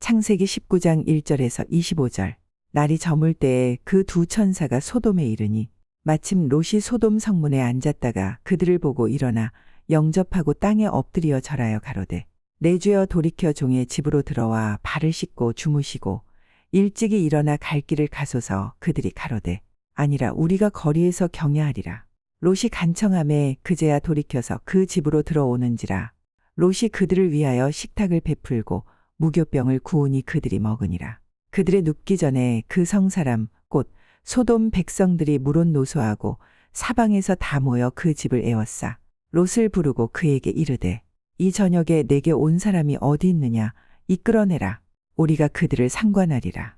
창세기 19장 1절에서 25절. 날이 저물 때에 그 두 천사가 소돔에 이르니 마침 롯이 소돔 성문에 앉았다가 그들을 보고 일어나 영접하고 땅에 엎드려 절하여 가로되 내 주여 돌이켜 종의 집으로 들어와 발을 씻고 주무시고 일찍이 일어나 갈 길을 가소서. 그들이 가로되 아니라 우리가 거리에서 경야하리라. 롯이 간청하매 그제야 돌이켜서 그 집으로 들어오는지라. 롯이 그들을 위하여 식탁을 베풀고 무교병을 구우니 그들이 먹으니라. 그들의 눕기 전에 그 성사람 곧 소돔 백성들이 물론 노소하고 사방에서 다 모여 그 집을 에워싸 롯을 부르고 그에게 이르되 이 저녁에 내게 온 사람이 어디 있느냐 이끌어내라. 우리가 그들을 상관하리라.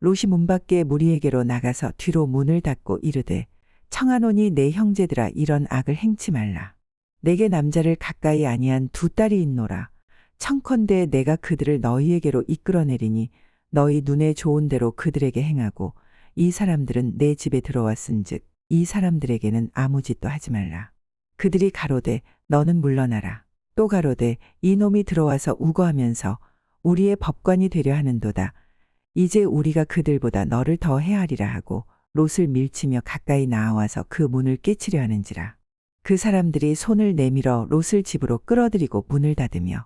롯이 문 밖에 무리에게로 나가서 뒤로 문을 닫고 이르되 청하노니 내 형제들아 이런 악을 행치 말라. 내게 남자를 가까이 아니한 두 딸이 있노라. 청컨대 내가 그들을 너희에게로 이끌어내리니 너희 눈에 좋은 대로 그들에게 행하고 이 사람들은 내 집에 들어왔은즉 이 사람들에게는 아무 짓도 하지 말라. 그들이 가로되 너는 물러나라. 또 가로되 이 놈이 들어와서 우거하면서 우리의 법관이 되려 하는도다. 이제 우리가 그들보다 너를 더 해하리라 하고 롯을 밀치며 가까이 나아와서 그 문을 깨치려 하는지라. 그 사람들이 손을 내밀어 롯을 집으로 끌어들이고 문을 닫으며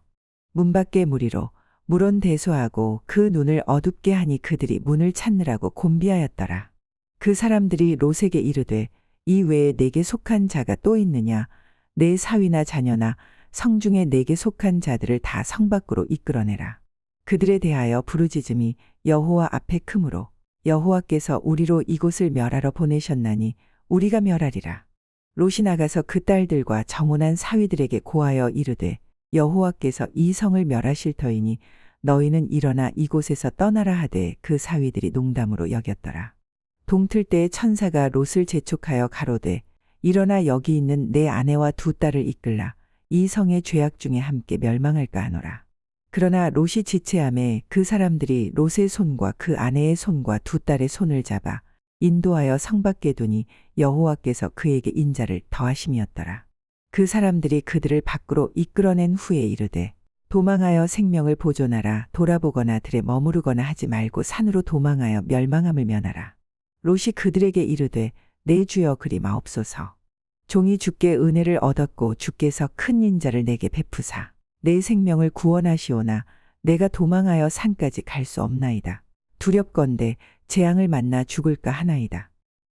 문 밖에 무리로 물은 대소하고 그 눈을 어둡게 하니 그들이 문을 찾느라고 곤비하였더라. 그 사람들이 롯에게 이르되 이 외에 내게 속한 자가 또 있느냐. 내 사위나 자녀나 성중에 내게 속한 자들을 다 성 밖으로 이끌어내라. 그들에 대하여 부르짖음이 여호와 앞에 크므로 여호와께서 우리로 이곳을 멸하러 보내셨나니 우리가 멸하리라. 롯이 나가서 그 딸들과 정혼한 사위들에게 고하여 이르되 여호와께서 이 성을 멸하실 터이니 너희는 일어나 이곳에서 떠나라 하되 그 사위들이 농담으로 여겼더라. 동틀 때에 천사가 롯을 재촉하여 가로되 일어나 여기 있는 내 아내와 두 딸을 이끌라. 이 성의 죄악 중에 함께 멸망할까 하노라. 그러나 롯이 지체함에 그 사람들이 롯의 손과 그 아내의 손과 두 딸의 손을 잡아 인도하여 성 밖에 두니 여호와께서 그에게 인자를 더하심이었더라. 그 사람들이 그들을 밖으로 이끌어낸 후에 이르되 도망하여 생명을 보존하라. 돌아보거나 들에 머무르거나 하지 말고 산으로 도망하여 멸망함을 면하라. 롯이 그들에게 이르되 내 주여 그리 마옵소서. 종이 주께 은혜를 얻었고 주께서 큰 인자를 내게 베푸사 내 생명을 구원하시오나 내가 도망하여 산까지 갈 수 없나이다. 두렵건대 재앙을 만나 죽을까 하나이다.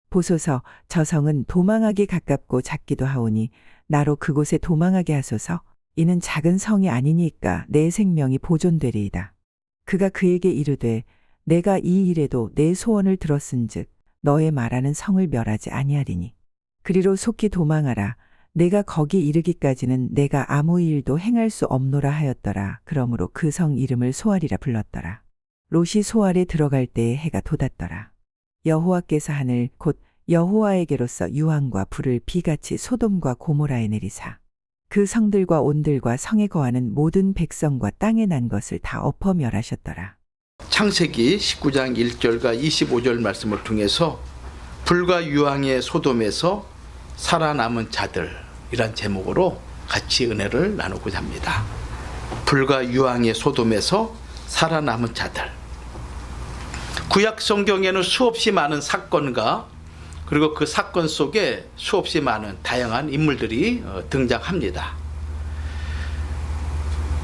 보소서 저 성은 도망하기 가깝고 작기도 하오니 나로 그곳에 도망하게 하소서. 이는 작은 성이 아니니까 내 생명이 보존되리이다. 그가 그에게 이르되 내가 이 일에도 내 소원을 들었은즉 너의 말하는 성을 멸하지 아니하리니 그리로 속히 도망하라. 내가 거기 이르기까지는 내가 아무 일도 행할 수 없노라 하였더라. 그러므로 그 성 이름을 소알이라 불렀더라. 롯이 소알에 들어갈 때에 해가 돋았더라. 여호와께서 하늘 곧 여호와에게로서 유황과 불을 비같이 소돔과 고모라에 내리사 그 성들과 온들과 성에 거하는 모든 백성과 땅에 난 것을 다 엎어 멸하셨더라. 창세기 19장 1절과 25절 말씀을 통해서 불과 유황의 소돔에서 살아남은 자들이란 제목으로 같이 은혜를 나누고자 합니다. 불과 유황의 소돔에서 살아남은 자들. 구약 성경에는 수없이 많은 사건과 그리고 그 사건 속에 수없이 많은 다양한 인물들이 등장합니다.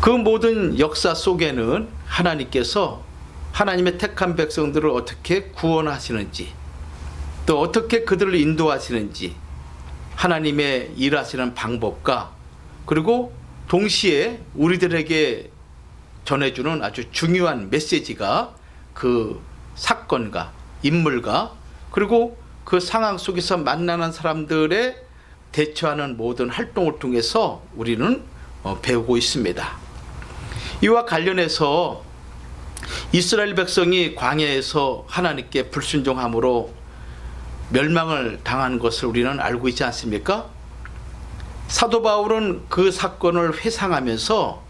그 모든 역사 속에는 하나님께서 하나님의 택한 백성들을 어떻게 구원하시는지 또 어떻게 그들을 인도하시는지 하나님의 일하시는 방법과 그리고 동시에 우리들에게 전해주는 아주 중요한 메시지가 그 사건과 인물과 그리고 그 상황 속에서 만나는 사람들의 대처하는 모든 활동을 통해서 우리는 배우고 있습니다. 이와 관련해서 이스라엘 백성이 광야에서 하나님께 불순종함으로 멸망을 당한 것을 우리는 알고 있지 않습니까? 사도 바울은 그 사건을 회상하면서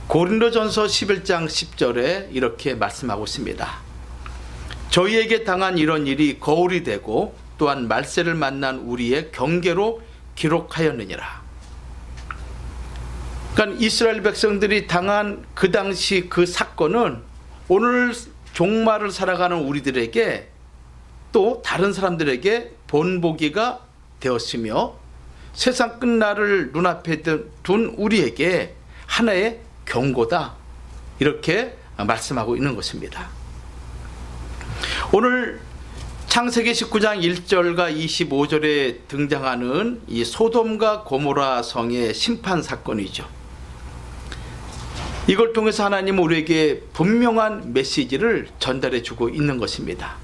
고린도전서 11장 10절에 이렇게 말씀하고 있습니다. 저희에게 당한 이런 일이 거울이 되고 또한 말세를 만난 우리의 경계로 기록하였느니라. 그러니까 이스라엘 백성들이 당한 그 당시 그 사건은 오늘 종말을 살아가는 우리들에게 또 다른 사람들에게 본보기가 되었으며 세상 끝날을 눈앞에 둔 우리에게 하나의 경고다, 이렇게 말씀하고 있는 것입니다. 오늘 창세기 19장 1절과 25절에 등장하는 이 소돔과 고모라 성의 심판 사건이죠. 이걸 통해서 하나님은 우리에게 분명한 메시지를 전달해 주고 있는 것입니다.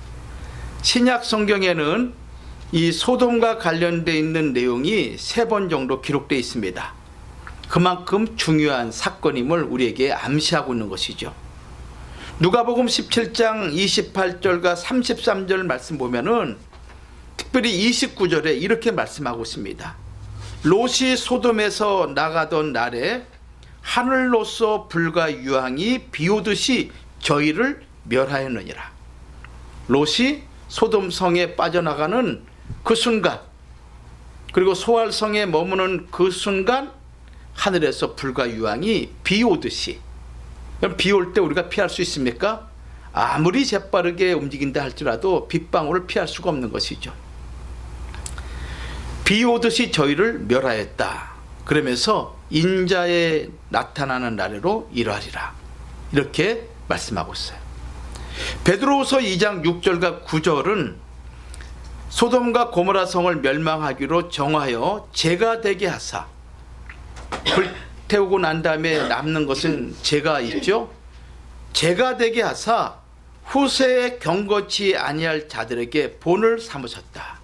신약 성경에는 이 소돔과 관련되어 있는 내용이 3번 정도 기록되어 있습니다. 그만큼 중요한 사건임을 우리에게 암시하고 있는 것이죠. 누가복음 17장 28절과 33절 말씀 보면은 특별히 29절에 이렇게 말씀하고 있습니다. 롯이 소돔에서 나가던 날에 하늘로서 불과 유황이 비오듯이 저희를 멸하였느니라. 롯이 소돔 성에 빠져나가는 그 순간, 그리고 소알 성에 머무는 그 순간 하늘에서 불과 유황이 비오듯이. 그럼 비 올 때 우리가 피할 수 있습니까? 아무리 재빠르게 움직인다 할지라도 빗방울을 피할 수가 없는 것이죠. 비 오듯이 저희를 멸하였다. 그러면서 인자에 나타나는 날에로 이러하리라, 이렇게 말씀하고 있어요. 베드로후서 2장 6절과 9절은 소돔과 고모라 성을 멸망하기로 정하여 재가 되게 하사, 불태우고 난 다음에 남는 것은 재가 있죠. 재가 되게 하사 후세에 경건치 아니할 자들에게 본을 삼으셨다.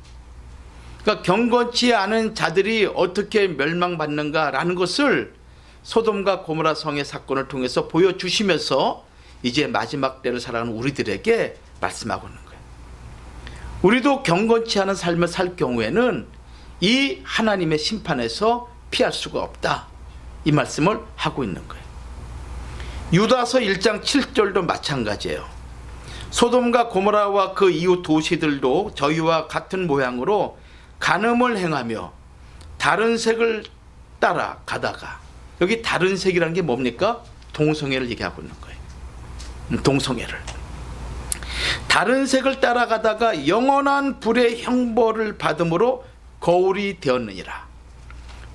그러니까 경건치 않은 자들이 어떻게 멸망받는가라는 것을 소돔과 고모라 성의 사건을 통해서 보여주시면서 이제 마지막 때를 살아가는 우리들에게 말씀하고 있는 거예요. 우리도 경건치 않은 삶을 살 경우에는 이 하나님의 심판에서 피할 수가 없다, 이 말씀을 하고 있는 거예요. 유다서 1장 7절도 마찬가지예요. 소돔과 고모라와 그 이웃 도시들도 저희와 같은 모양으로 간음을 행하며 다른 색을 따라 가다가, 여기 다른 색이라는 게 뭡니까? 동성애를 얘기하고 있는 거예요. 동성애를. 다른 색을 따라가다가 영원한 불의 형벌을 받음으로 거울이 되었느니라.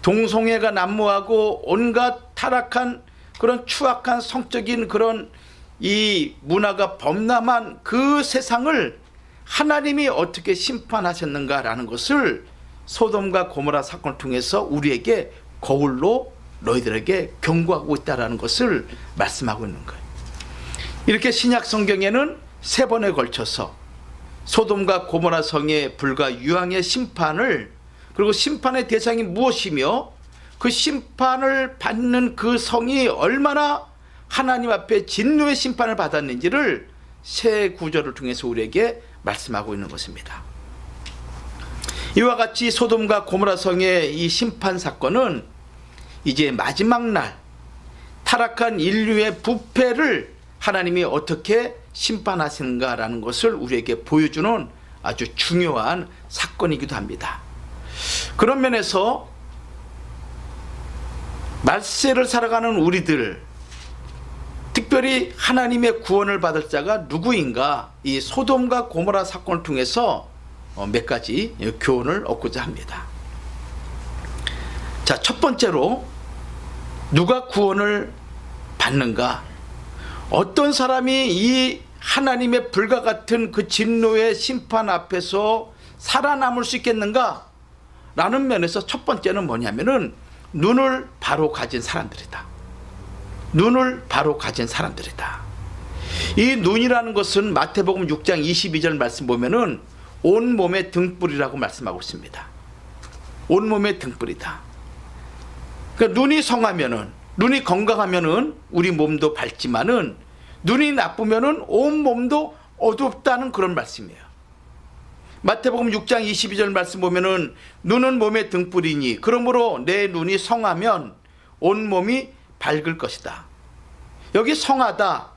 동성애가 난무하고 온갖 타락한 그런 추악한 성적인 그런 이 문화가 범람한 그 세상을 하나님이 어떻게 심판하셨는가라는 것을 소돔과 고모라 사건을 통해서 우리에게 거울로 너희들에게 경고하고 있다라는 것을 말씀하고 있는 거예요. 이렇게 신약 성경에는 3번에 걸쳐서 소돔과 고모라 성의 불과 유황의 심판을, 그리고 심판의 대상이 무엇이며 그 심판을 받는 그 성이 얼마나 하나님 앞에 진노의 심판을 받았는지를 새 구절을 통해서 우리에게 말씀하고 있는 것입니다. 이와 같이 소돔과 고모라 성의 이 심판 사건은 이제 마지막 날 타락한 인류의 부패를 하나님이 어떻게 심판하시는가라는 것을 우리에게 보여주는 아주 중요한 사건이기도 합니다. 그런 면에서 말세를 살아가는 우리들, 특별히 하나님의 구원을 받을 자가 누구인가, 이 소돔과 고모라 사건을 통해서 몇 가지 교훈을 얻고자 합니다. 자, 첫 번째로 누가 구원을 받는가? 어떤 사람이 이 하나님의 불과 같은 그 진노의 심판 앞에서 살아남을 수 있겠는가? 라는 면에서 첫 번째는 뭐냐면은 눈을 바로 가진 사람들이다. 눈을 바로 가진 사람들이다. 이 눈이라는 것은 마태복음 6장 22절 말씀 보면은 온몸의 등불이라고 말씀하고 있습니다. 온몸의 등불이다. 그러니까 눈이 성하면은, 눈이 건강하면은 우리 몸도 밝지만은 눈이 나쁘면은 온 몸도 어둡다는 그런 말씀이에요. 마태복음 6장 22절 말씀 보면은 눈은 몸의 등불이니 그러므로 내 눈이 성하면 온 몸이 밝을 것이다. 여기 성하다,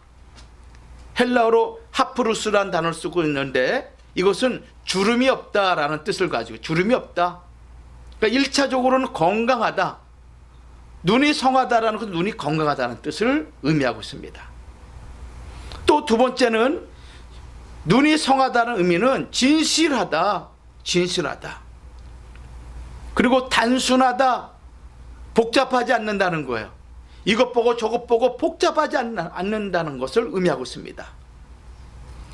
헬라어로 하프루스라는 단어를 쓰고 있는데 이것은 주름이 없다라는 뜻을 가지고, 주름이 없다. 그러니까 1차적으로는 건강하다. 눈이 성하다라는 것은 눈이 건강하다는 뜻을 의미하고 있습니다. 또 두 번째는 눈이 성하다는 의미는 진실하다, 진실하다. 그리고 단순하다, 복잡하지 않는다는 거예요. 이것 보고 저것 보고 복잡하지 않는다는 것을 의미하고 있습니다.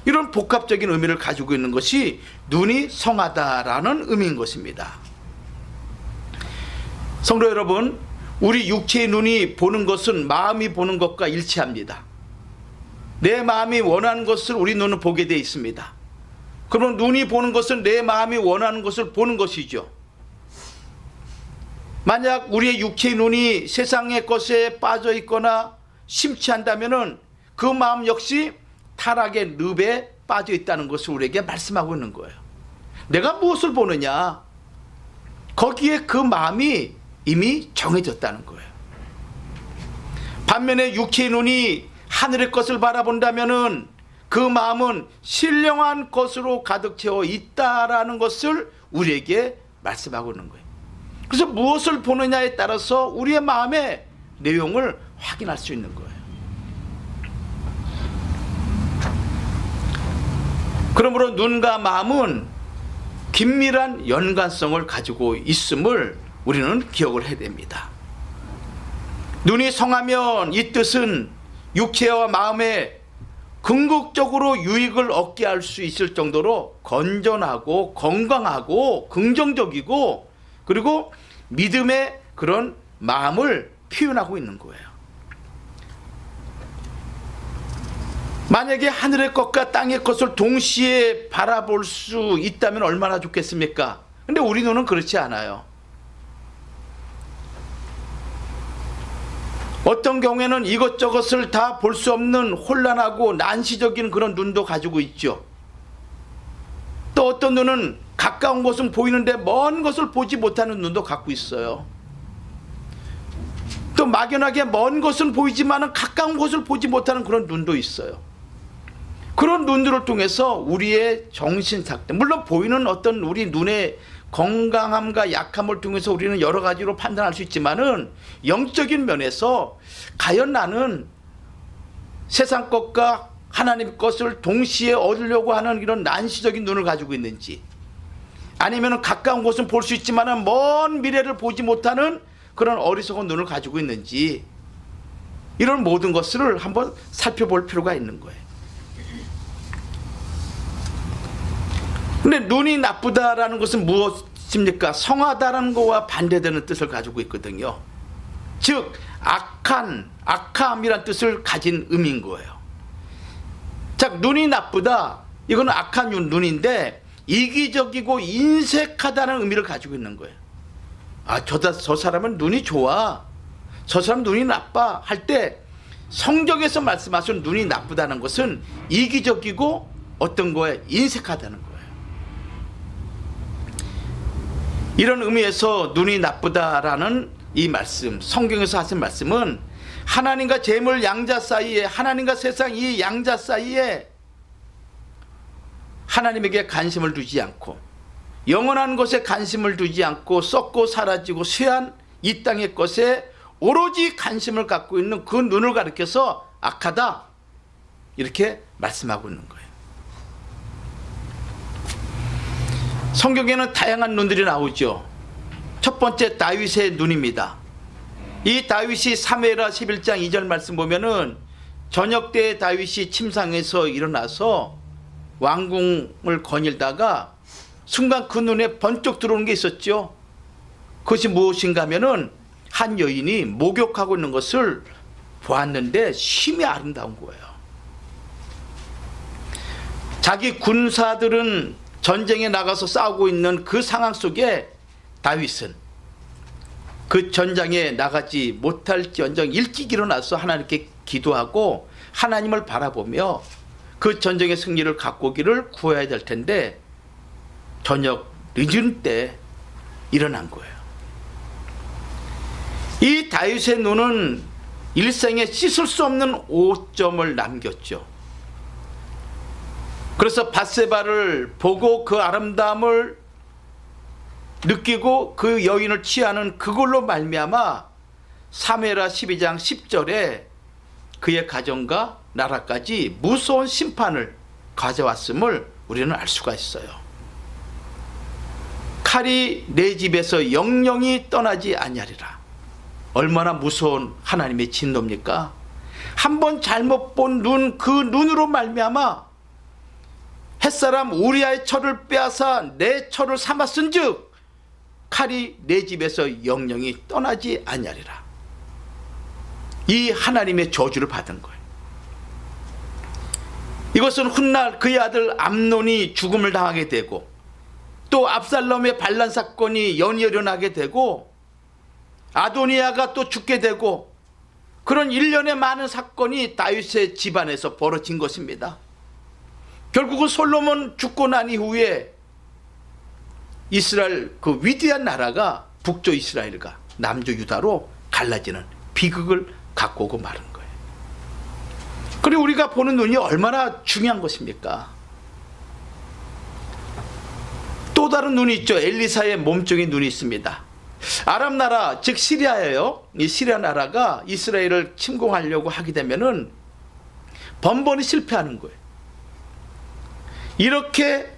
이런 복합적인 의미를 가지고 있는 것이 눈이 성하다라는 의미인 것입니다. 성도 여러분, 우리 육체의 눈이 보는 것은 마음이 보는 것과 일치합니다. 내 마음이 원하는 것을 우리 눈은 보게 되어 있습니다. 그러면 눈이 보는 것은 내 마음이 원하는 것을 보는 것이죠. 만약 우리의 육체의 눈이 세상의 것에 빠져 있거나 심취한다면 그 마음 역시 타락의 늪에 빠져 있다는 것을 우리에게 말씀하고 있는 거예요. 내가 무엇을 보느냐, 거기에 그 마음이 이미 정해졌다는 거예요. 반면에 육체의 눈이 하늘의 것을 바라본다면 그 마음은 신령한 것으로 가득 채워 있다라는 것을 우리에게 말씀하고 있는 거예요. 그래서 무엇을 보느냐에 따라서 우리의 마음의 내용을 확인할 수 있는 거예요. 그러므로 눈과 마음은 긴밀한 연관성을 가지고 있음을 우리는 기억을 해야 됩니다. 눈이 성하면 이 뜻은 육체와 마음에 궁극적으로 유익을 얻게 할 수 있을 정도로 건전하고 건강하고 긍정적이고 그리고 믿음의 그런 마음을 표현하고 있는 거예요. 만약에 하늘의 것과 땅의 것을 동시에 바라볼 수 있다면 얼마나 좋겠습니까? 근데 우리 눈은 그렇지 않아요. 어떤 경우에는 이것저것을 다 볼 수 없는 혼란하고 난시적인 그런 눈도 가지고 있죠. 또 어떤 눈은 가까운 것은 보이는데 먼 것을 보지 못하는 눈도 갖고 있어요. 또 막연하게 먼 것은 보이지만 가까운 것을 보지 못하는 그런 눈도 있어요. 그런 눈들을 통해서 우리의 정신 상태, 물론 보이는 어떤 우리 눈의 건강함과 약함을 통해서 우리는 여러 가지로 판단할 수 있지만은 영적인 면에서 과연 나는 세상 것과 하나님 것을 동시에 얻으려고 하는 이런 난시적인 눈을 가지고 있는지, 아니면 가까운 곳은 볼 수 있지만은 먼 미래를 보지 못하는 그런 어리석은 눈을 가지고 있는지, 이런 모든 것을 한번 살펴볼 필요가 있는 거예요. 근데 눈이 나쁘다라는 것은 무엇입니까? 성하다라는 것과 반대되는 뜻을 가지고 있거든요. 즉 악함이란 뜻을 가진 의미인 거예요. 자, 눈이 나쁘다, 이거는 악한 눈인데 이기적이고 인색하다는 의미를 가지고 있는 거예요. 저 사람은 눈이 좋아, 저 사람 눈이 나빠 할 때 성경에서 말씀하신 눈이 나쁘다는 것은 이기적이고 어떤 거에 인색하다는 거예요. 이런 의미에서 눈이 나쁘다라는 이 말씀, 성경에서 하신 말씀은 하나님과 재물 양자 사이에, 하나님과 세상 이 양자 사이에 하나님에게 관심을 두지 않고 영원한 것에 관심을 두지 않고 썩고 사라지고 쇠한 이 땅의 것에 오로지 관심을 갖고 있는 그 눈을 가리켜서 악하다, 이렇게 말씀하고 있는 거예요. 성경에는 다양한 눈들이 나오죠. 첫 번째, 다윗의 눈입니다. 이 다윗이 사무엘하 11장 2절 말씀 보면은 저녁 때 다윗이 침상에서 일어나서 왕궁을 거닐다가 순간 그 눈에 번쩍 들어오는 게 있었죠. 그것이 무엇인가 하면은 한 여인이 목욕하고 있는 것을 보았는데 심히 아름다운 거예요. 자기 군사들은 전쟁에 나가서 싸우고 있는 그 상황 속에 다윗은 그 전장에 나가지 못할지언정 일찍 일어나서 하나님께 기도하고 하나님을 바라보며 그 전쟁의 승리를 갖고 오기를 구해야 될 텐데 저녁 늦은 때 일어난 거예요. 이 다윗의 눈은 일생에 씻을 수 없는 오점을 남겼죠. 그래서 밧세바를 보고 그 아름다움을 느끼고 그 여인을 취하는 그걸로 말미암아 사무엘하 12장 10절에 그의 가정과 나라까지 무서운 심판을 가져왔음을 우리는 알 수가 있어요. 칼이 내 집에서 영영이 떠나지 아니하리라. 얼마나 무서운 하나님의 진노입니까? 한번 잘못 본 눈, 그 눈으로 말미암아 햇사람 우리아의 철을 빼앗아 내 철을 삼았은즉 칼이 내 집에서 영영이 떠나지 아니하리라. 이 하나님의 저주를 받은 거예요. 이것은 훗날 그의 아들 암논이 죽음을 당하게 되고 또 압살롬의 반란 사건이 연이어 일어나게 되고 아도니아가 또 죽게 되고 그런 일련의 많은 사건이 다윗의 집안에서 벌어진 것입니다. 결국은 솔로몬 죽고 난 이후에 이스라엘 그 위대한 나라가 북조 이스라엘과 남조 유다로 갈라지는 비극을 갖고 오고 마는 거예요. 그리고 우리가 보는 눈이 얼마나 중요한 것입니까? 또 다른 눈이 있죠. 엘리사의 몸종인 눈이 있습니다. 아람 나라 즉 시리아예요. 이 시리아 나라가 이스라엘을 침공하려고 하게 되면은 번번이 실패하는 거예요. 이렇게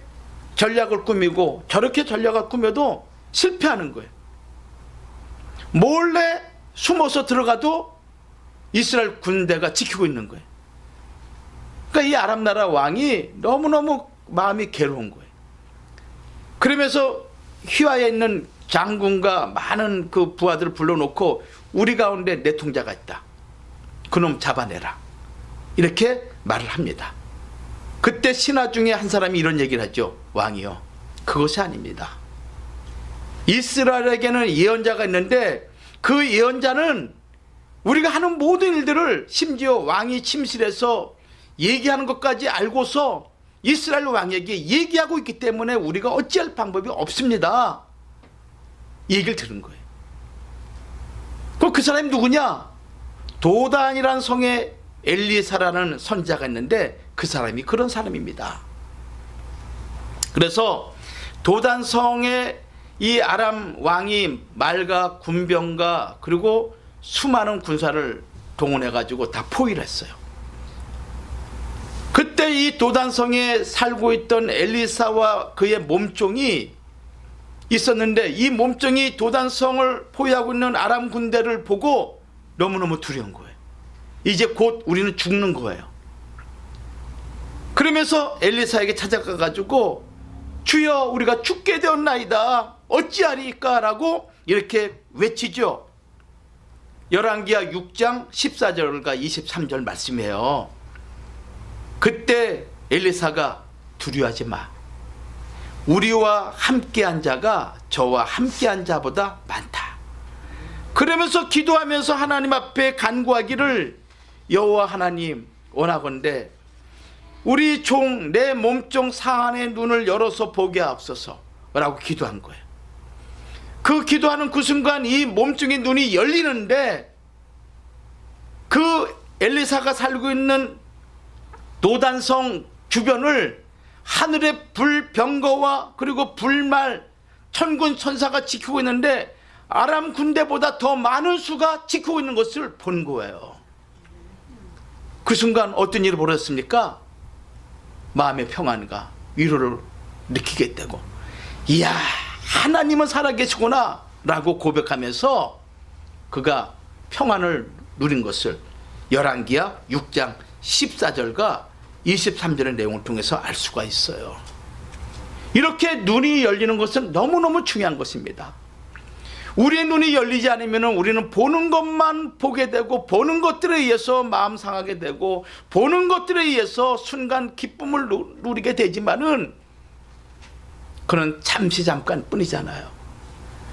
전략을 꾸미고 저렇게 전략을 꾸며도 실패하는 거예요. 몰래 숨어서 들어가도 이스라엘 군대가 지키고 있는 거예요. 그러니까 이 아람 나라 왕이 너무너무 마음이 괴로운 거예요. 그러면서 휘하에 있는 장군과 많은 그 부하들을 불러놓고 우리 가운데 내통자가 있다. 그놈 잡아내라. 이렇게 말을 합니다. 그때 신하 중에 한 사람이 이런 얘기를 하죠. 왕이요. 그것이 아닙니다. 이스라엘에게는 예언자가 있는데 그 예언자는 우리가 하는 모든 일들을 심지어 왕이 침실에서 얘기하는 것까지 알고서 이스라엘 왕에게 얘기하고 있기 때문에 우리가 어찌할 방법이 없습니다. 이 얘기를 들은 거예요. 그럼 그 사람이 누구냐? 도단이라는 성에 엘리사라는 선지자가 있는데 그 사람이 그런 사람입니다. 그래서 도단 성에 이 아람 왕이 말과 군병과 그리고 수많은 군사를 동원해 가지고 다 포위를 했어요. 그때 이 도단성에 살고 있던 엘리사와 그의 몸종이 있었는데 이 몸종이 도단성을 포위하고 있는 아람 군대를 보고 너무너무 두려운 거예요. 이제 곧 우리는 죽는 거예요. 그러면서 엘리사에게 찾아가 가지고 주여 우리가 죽게 되었나이다. 어찌하리까? 라고 이렇게 외치죠. 열왕기하 6장 14절과 23절 말씀이에요. 그때 엘리사가 두려워하지 마. 우리와 함께한 자가 저와 함께한 자보다 많다. 그러면서 기도하면서 하나님 앞에 간구하기를 여호와 하나님 원하건대 우리 종 내 몸종 사안의 눈을 열어서 보게 하옵소서 라고 기도한 거예요. 그 기도하는 그 순간 이 몸종의 눈이 열리는데 그 엘리사가 살고 있는 도단성 주변을 하늘의 불병거와 그리고 불말 천군 천사가 지키고 있는데 아람 군대보다 더 많은 수가 지키고 있는 것을 본 거예요. 그 순간 어떤 일이 벌어졌습니까? 마음의 평안과 위로를 느끼게 되고 이야 하나님은 살아계시구나 라고 고백하면서 그가 평안을 누린 것을 열왕기하 6장 14절과 23절의 내용을 통해서 알 수가 있어요. 이렇게 눈이 열리는 것은 너무너무 중요한 것입니다. 우리의 눈이 열리지 않으면 우리는 보는 것만 보게 되고 보는 것들에 의해서 마음 상하게 되고 보는 것들에 의해서 순간 기쁨을 누리게 되지만은 그는 잠시 잠깐 뿐이잖아요.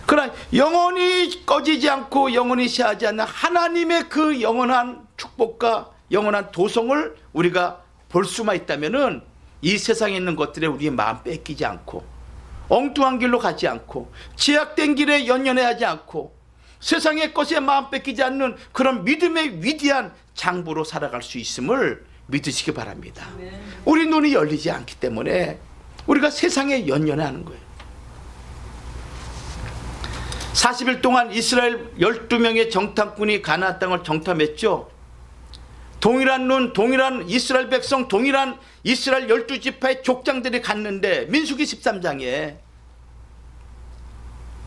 그러나 영원히 꺼지지 않고 영원히 시하지 않는 하나님의 그 영원한 축복과 영원한 도성을 우리가 볼 수만 있다면은 이 세상에 있는 것들에 우리의 마음 뺏기지 않고 엉뚱한 길로 가지 않고 제약된 길에 연연해하지 않고 세상의 것에 마음 뺏기지 않는 그런 믿음의 위대한 장부로 살아갈 수 있음을 믿으시기 바랍니다. 우리 눈이 열리지 않기 때문에 우리가 세상에 연연하는 거예요. 40일 동안 이스라엘 12명의 정탐꾼이 가나안 땅을 정탐했죠. 동일한 눈, 동일한 이스라엘 백성, 동일한 이스라엘 12지파의 족장들이 갔는데 민수기 13장에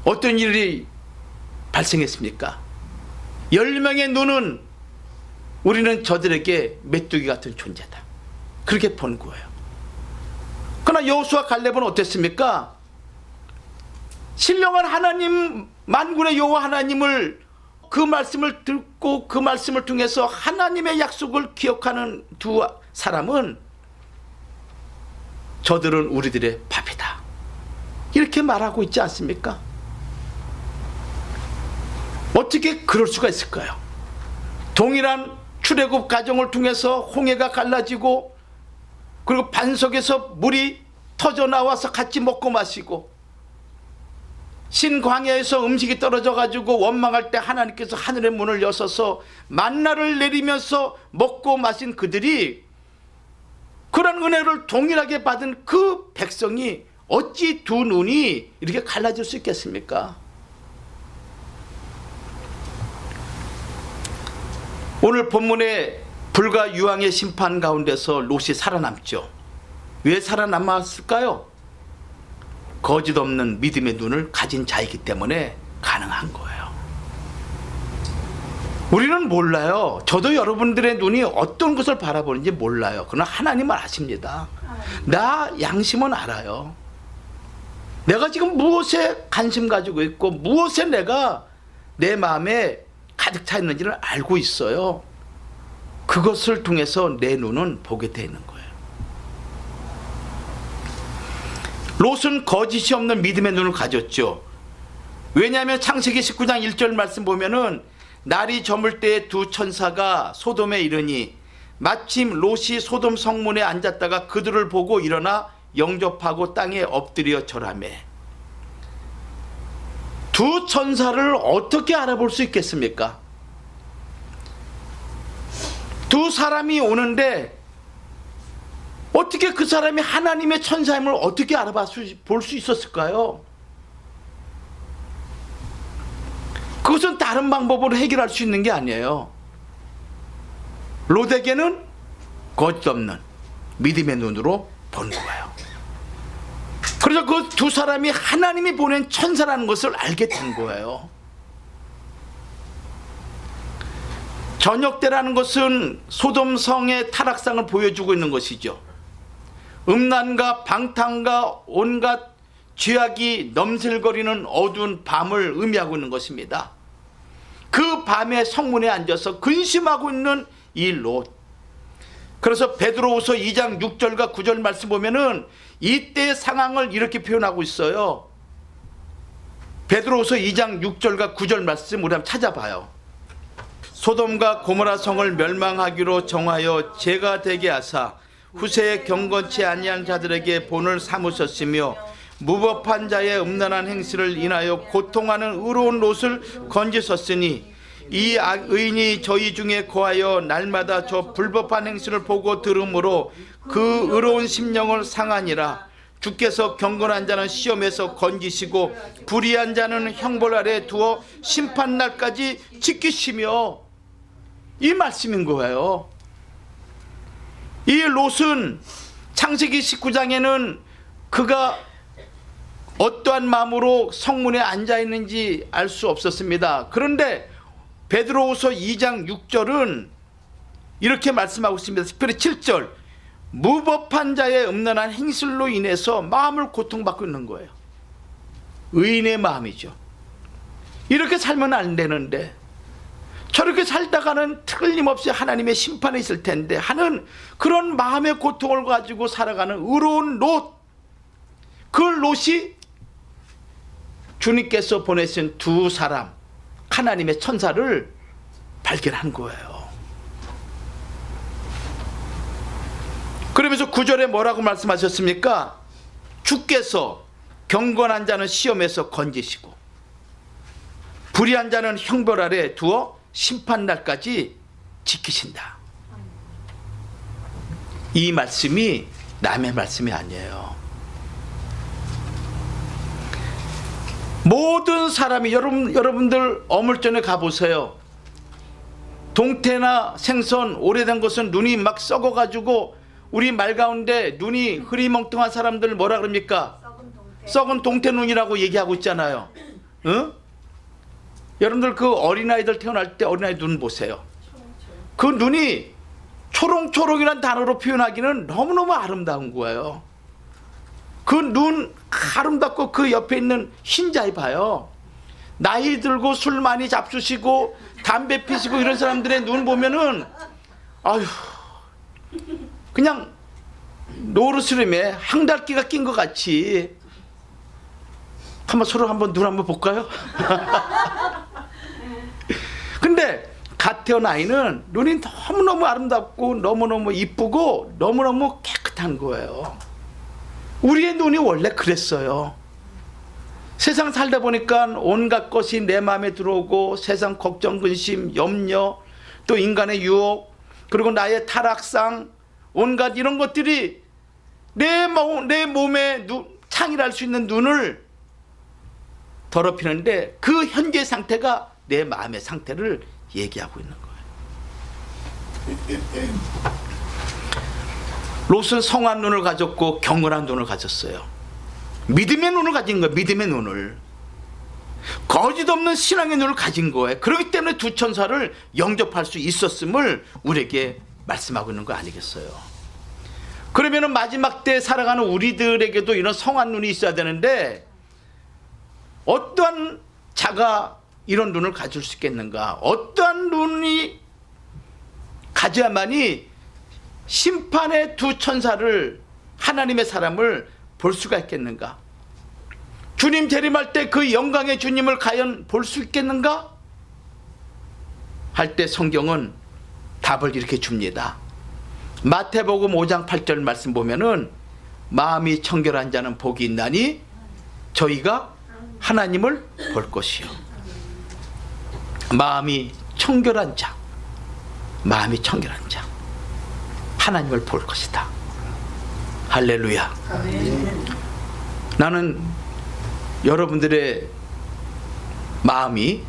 어떤 일이 발생했습니까? 10명의 눈은 우리는 저들에게 메뚜기 같은 존재다, 그렇게 본 거예요. 그러나 여호수아 갈렙은 어땠습니까? 신령한 하나님, 만군의 여호와 하나님을, 그 말씀을 듣고 그 말씀을 통해서 하나님의 약속을 기억하는 두 사람은 저들은 우리들의 밥이다, 이렇게 말하고 있지 않습니까? 어떻게 그럴 수가 있을까요? 동일한 출애굽 과정을 통해서 홍해가 갈라지고, 그리고 반석에서 물이 터져 나와서 같이 먹고 마시고, 신광야에서 음식이 떨어져 가지고 원망할 때 하나님께서 하늘의 문을 여셔서 만나를 내리면서 먹고 마신 그들이, 그런 은혜를 동일하게 받은 그 백성이 어찌 두 눈이 이렇게 갈라질 수 있겠습니까? 오늘 본문에 불과 유황의 심판 가운데서 롯이 살아남죠. 왜 살아남았을까요? 거짓 없는 믿음의 눈을 가진 자이기 때문에 가능한 거예요. 우리는 몰라요. 저도 여러분들의 눈이 어떤 것을 바라보는지 몰라요. 그러나 하나님은 아십니다. 나 양심은 알아요. 내가 지금 무엇에 관심 가지고 있고 무엇에 내가 내 마음에 가득 차 있는지를 알고 있어요. 그것을 통해서 내 눈은 보게 되어 있는 거예요. 롯은 거짓이 없는 믿음의 눈을 가졌죠. 왜냐하면 창세기 19장 1절 말씀 보면은 날이 저물 때에 두 천사가 소돔에 이르니 마침 롯이 소돔 성문에 앉았다가 그들을 보고 일어나 영접하고 땅에 엎드려 절하매. 두 천사를 어떻게 알아볼 수 있겠습니까? 두 사람이 오는데 어떻게 그 사람이 하나님의 천사임을 어떻게 볼 수 있었을까요? 그것은 다른 방법으로 해결할 수 있는 게 아니에요. 롯에게는 거짓 없는 믿음의 눈으로 본 거예요. 그래서 그 두 사람이 하나님이 보낸 천사라는 것을 알게 된 거예요. 저녁 때라는 것은 소돔 성의 타락상을 보여주고 있는 것이죠. 음란과 방탕과 온갖 죄악이 넘실거리는 어두운 밤을 의미하고 있는 것입니다. 그 밤에 성문에 앉아서 근심하고 있는 이 롯. 그래서 베드로후서 2장 6절과 9절 말씀 보면은 이때의 상황을 이렇게 표현하고 있어요. 베드로후서 2장 6절과 9절 말씀 우리 한번 찾아봐요. 소돔과 고모라 성을 멸망하기로 정하여 죄가 되게 하사 후세에 경건치 아니한 자들에게 본을 삼으셨으며 무법한 자의 음란한 행실을 인하여 고통하는 의로운 롯을 건지셨으니 이 악의인이 저희 중에 거하여 날마다 저 불법한 행실을 보고 들으므로 그 의로운 심령을 상하니라. 주께서 경건한 자는 시험에서 건지시고 불의한 자는 형벌 아래 두어 심판날까지 지키시며, 이 말씀인 거예요. 이 롯은 창세기 19장에는 그가 어떠한 마음으로 성문에 앉아 있는지 알 수 없었습니다. 그런데 베드로후서 2장 6절은 이렇게 말씀하고 있습니다. 특별히 7절, 무법한 자의 음란한 행실로 인해서 마음을 고통받고 있는 거예요. 의인의 마음이죠. 이렇게 살면 안 되는데 저렇게 살다가는 틀림없이 하나님의 심판이 있을 텐데 하는 그런 마음의 고통을 가지고 살아가는 의로운 롯. 그 롯이 주님께서 보내신 두 사람, 하나님의 천사를 발견한 거예요. 그러면서 9절에 뭐라고 말씀하셨습니까? 주께서 경건한 자는 시험에서 건지시고 불의한 자는 형벌 아래 두어 심판날까지 지키신다. 이 말씀이 남의 말씀이 아니에요. 모든 사람이 여러분들 어물전에 가보세요. 동태나 생선 오래된 것은 눈이 막 썩어가지고 우리 말 가운데 눈이 흐리멍텅한 사람들 뭐라 그럽니까? 썩은 동태 눈이라고 얘기하고 있잖아요. 응? 여러분들 그 어린아이들 태어날 때 어린아이 눈 보세요. 그 눈이 초롱초롱이라는 단어로 표현하기는 너무너무 아름다운 거예요. 그 눈 아름답고 그 옆에 있는 흰자위 봐요. 나이 들고 술 많이 잡수시고 담배 피시고 이런 사람들의 눈 보면은 아휴 그냥 노르스름에 항달기가 낀 것 같이. 한번 서로 한번 눈 한번 볼까요? 근데 갓 태어난 아이는 눈이 너무너무 아름답고 너무너무 이쁘고 너무너무 깨끗한 거예요. 우리의 눈이 원래 그랬어요. 세상 살다 보니까 온갖 것이 내 마음에 들어오고 세상 걱정, 근심, 염려, 또 인간의 유혹, 그리고 나의 타락상, 온갖 이런 것들이 내 몸에 창이랄 수 있는 눈을 더럽히는데 그 현재 상태가 내 마음의 상태를 얘기하고 있는 거예요. 롯은 성한 눈을 가졌고 경건한 눈을 가졌어요. 믿음의 눈을 가진 거예요. 믿음의 눈을. 거짓 없는 신앙의 눈을 가진 거예요. 그렇기 때문에 두 천사를 영접할 수 있었음을 우리에게 말씀하고 있는 거 아니겠어요? 그러면 마지막 때 살아가는 우리들에게도 이런 성한 눈이 있어야 되는데 어떠한 자가 이런 눈을 가질 수 있겠는가? 어떠한 눈이 가져야만이 심판의 두 천사를, 하나님의 사람을 볼 수가 있겠는가? 주님 재림할 때 그 영광의 주님을 과연 볼 수 있겠는가? 할 때 성경은 답을 이렇게 줍니다. 마태복음 5장 8절 말씀 보면은 마음이 청결한 자는 복이 있나니 저희가 하나님을 볼 것이요. 마음이 청결한 자, 마음이 청결한 자, 하나님을 볼 것이다. 할렐루야. 나는 여러분들의 마음이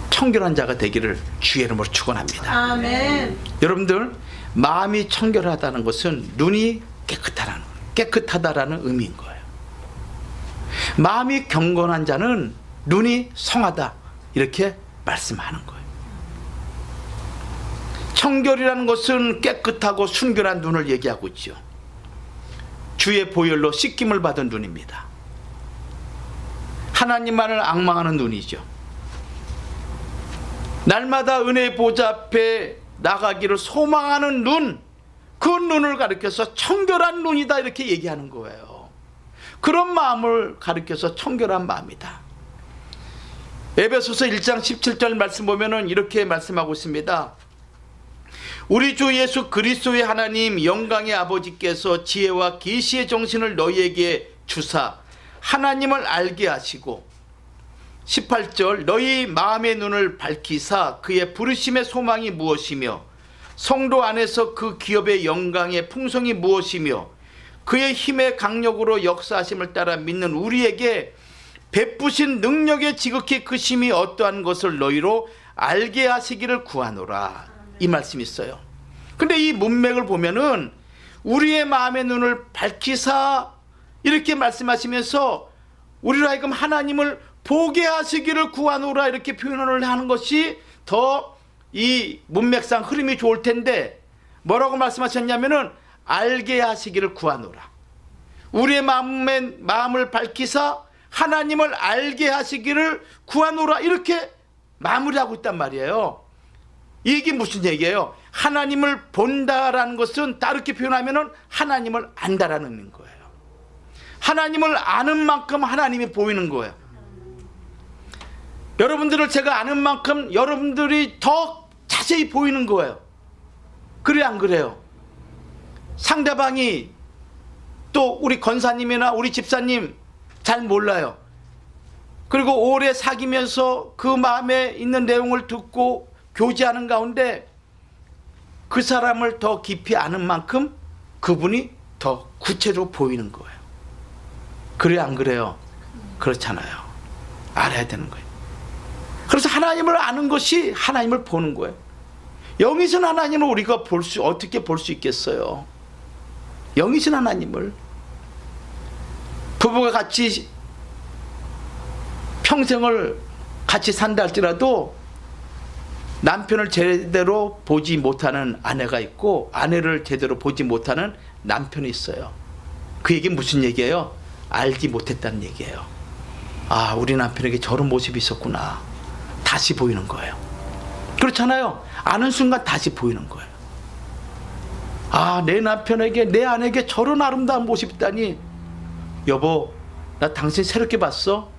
청결한 자가 되기를 주의 이름으로 축원합니다. 아멘. 여러분들 마음이 청결하다는 것은 눈이 깨끗하다라는 의미인 거예요. 마음이 경건한 자는 눈이 성하다 이렇게 말씀하는 거예요. 청결이라는 것은 깨끗하고 순결한 눈을 얘기하고 있죠. 주의 보혈로 씻김을 받은 눈입니다. 하나님만을 앙망하는 눈이죠. 날마다 은혜의 보좌 앞에 나가기를 소망하는 눈, 그 눈을 가리켜서 청결한 눈이다 이렇게 얘기하는 거예요. 그런 마음을 가리켜서 청결한 마음이다. 에베소서 1장 17절 말씀 보면은 이렇게 말씀하고 있습니다. 우리 주 예수 그리스도의 하나님 영광의 아버지께서 지혜와 계시의 정신을 너희에게 주사 하나님을 알게 하시고 18절 너희 마음의 눈을 밝히사 그의 부르심의 소망이 무엇이며 성도 안에서 그 기업의 영광의 풍성이 무엇이며 그의 힘의 강력으로 역사하심을 따라 믿는 우리에게 베푸신 능력의 지극히 크심이 어떠한 것을 너희로 알게 하시기를 구하노라. 이 말씀이 있어요. 근데 이 문맥을 보면은 우리의 마음의 눈을 밝히사 이렇게 말씀하시면서 우리로 하여금 하나님을 보게 하시기를 구하노라 이렇게 표현을 하는 것이 더 이 문맥상 흐름이 좋을 텐데 뭐라고 말씀하셨냐면은 알게 하시기를 구하노라. 우리의 마음을 밝히사 하나님을 알게 하시기를 구하노라 이렇게 마무리하고 있단 말이에요. 이게 무슨 얘기예요? 하나님을 본다라는 것은 다르게 표현하면은 하나님을 안다라는 의미인 거예요. 하나님을 아는 만큼 하나님이 보이는 거예요. 여러분들을 제가 아는 만큼 여러분들이 더 자세히 보이는 거예요. 그래 안 그래요? 상대방이 또 우리 권사님이나 우리 집사님 잘 몰라요. 그리고 오래 사귀면서 그 마음에 있는 내용을 듣고 교제하는 가운데 그 사람을 더 깊이 아는 만큼 그분이 더 구체적으로 보이는 거예요. 그래 안 그래요? 그렇잖아요. 알아야 되는 거예요. 그래서 하나님을 아는 것이 하나님을 보는 거예요. 영이신 하나님을 우리가 어떻게 볼 수 있겠어요? 영이신 하나님을. 부부가 같이 평생을 같이 산다 할지라도 남편을 제대로 보지 못하는 아내가 있고 아내를 제대로 보지 못하는 남편이 있어요. 그 얘기는 무슨 얘기예요? 알지 못했다는 얘기예요. 아, 우리 남편에게 저런 모습이 있었구나. 다시 보이는 거예요. 그렇잖아요. 아는 순간 다시 보이는 거예요. 아, 내 남편에게, 내 아내에게 저런 아름다운 모습이 있다니. 여보, 나 당신 새롭게 봤어?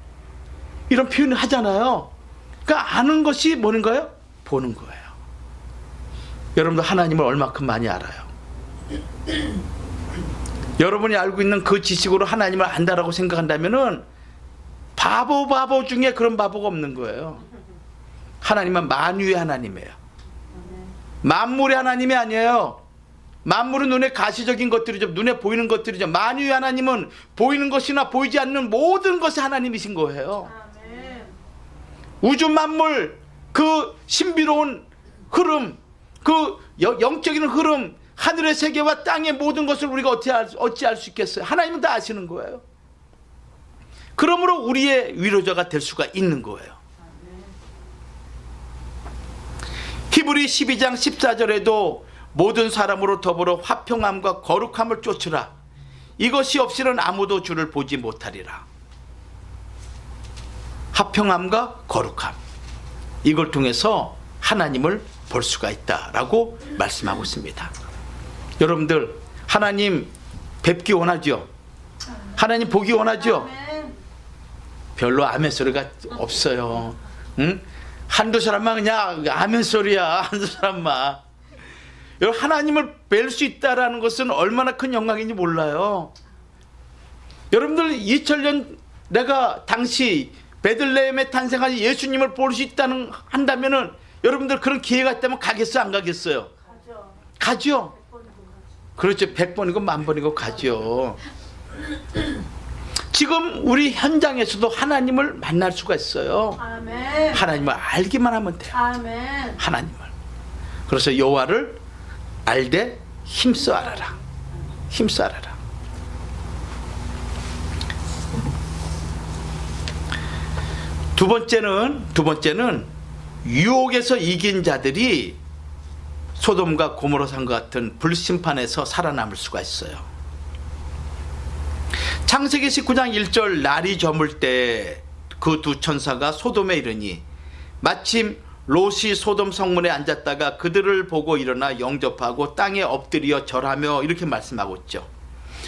이런 표현을 하잖아요. 그러니까 아는 것이 뭐는가요? 보는 거예요. 여러분도 하나님을 얼마큼 많이 알아요? 여러분이 알고 있는 그 지식으로 하나님을 안다라고 생각한다면은 바보 중에 그런 바보가 없는 거예요. 하나님은 만유의 하나님이에요. 만물의 하나님이 아니에요. 만물은 눈에 가시적인 것들이죠. 눈에 보이는 것들이죠. 만유의 하나님은 보이는 것이나 보이지 않는 모든 것이 하나님이신 거예요. 우주 만물, 그 신비로운 흐름, 그 영적인 흐름, 하늘의 세계와 땅의 모든 것을 우리가 어찌 알 수 있겠어요? 하나님은 다 아시는 거예요. 그러므로 우리의 위로자가 될 수가 있는 거예요. 히브리 12장 14절에도 모든 사람으로 더불어 화평함과 거룩함을 쫓으라. 이것이 없이는 아무도 주를 보지 못하리라. 화평함과 거룩함, 이걸 통해서 하나님을 볼 수가 있다라고 말씀하고 있습니다. 여러분들, 하나님 뵙기 원하죠? 하나님 보기 원하죠? 별로 아멘 소리가 없어요. 응? 한두 사람만 그냥 아멘 소리야. 한두 사람만. 여러분, 하나님을 뵐 수 있다라는 것은 얼마나 큰 영광인지 몰라요. 여러분들, 2000년 내가 당시 베들레헴에 탄생한 예수님을 볼 수 있다는 한다면은 여러분들 그런 기회가 있다면 가겠어요, 안 가겠어요? 가죠. 그렇죠. 100번이고 10,000번이고 가죠. 지금 우리 현장에서도 하나님을 만날 수가 있어요. 아멘. 하나님을 알기만 하면 돼요. 아멘. 하나님을. 그래서 여호와를 알되 힘써 알아라. 힘써 알아라. 두 번째는 유혹에서 이긴 자들이 소돔과 고모라 산과 같은 불심판에서 살아남을 수가 있어요. 창세기 19장 1절, 날이 저물 때 그 두 천사가 소돔에 이르니 마침 롯이 소돔 성문에 앉았다가 그들을 보고 일어나 영접하고 땅에 엎드려 절하며, 이렇게 말씀하고 있죠.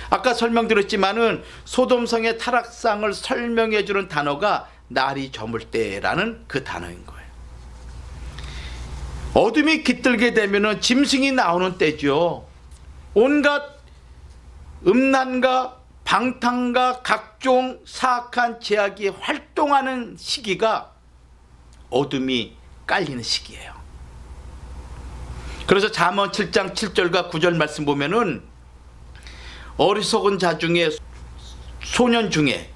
아까 설명드렸지만은 소돔 성의 타락상을 설명해 주는 단어가 날이 저물 때라는 그 단어인 거예요. 어둠이 깃들게 되면은 짐승이 나오는 때죠. 온갖 음란과 방탕과 각종 사악한 제약이 활동하는 시기가 어둠이 깔리는 시기예요. 그래서 잠언 7장 7절과 9절 말씀 보면은 어리석은 자 중에, 소년 중에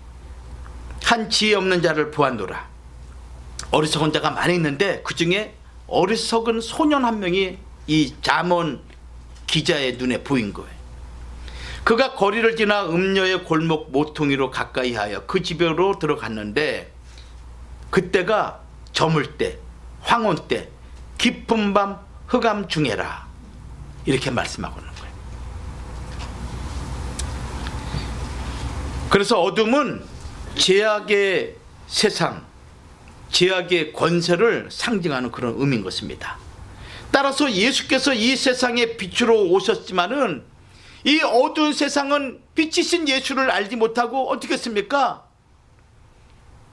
한 지혜 없는 자를 보았노라. 어리석은 자가 많이 있는데 그 중에 어리석은 소년 한 명이 이 잠언 기자의 눈에 보인 거예요. 그가 거리를 지나 음녀의 골목 모퉁이로 가까이 하여 그 집으로 들어갔는데 그때가 저물 때, 황혼 때, 깊은 밤 흑암 중에라. 이렇게 말씀하고 있는 거예요. 그래서 어둠은 죄악의 세상, 죄악의 권세를 상징하는 그런 의미인 것입니다. 따라서 예수께서 이 세상에 빛으로 오셨지만은 이 어두운 세상은 빛이신 예수를 알지 못하고 어떻게 했습니까?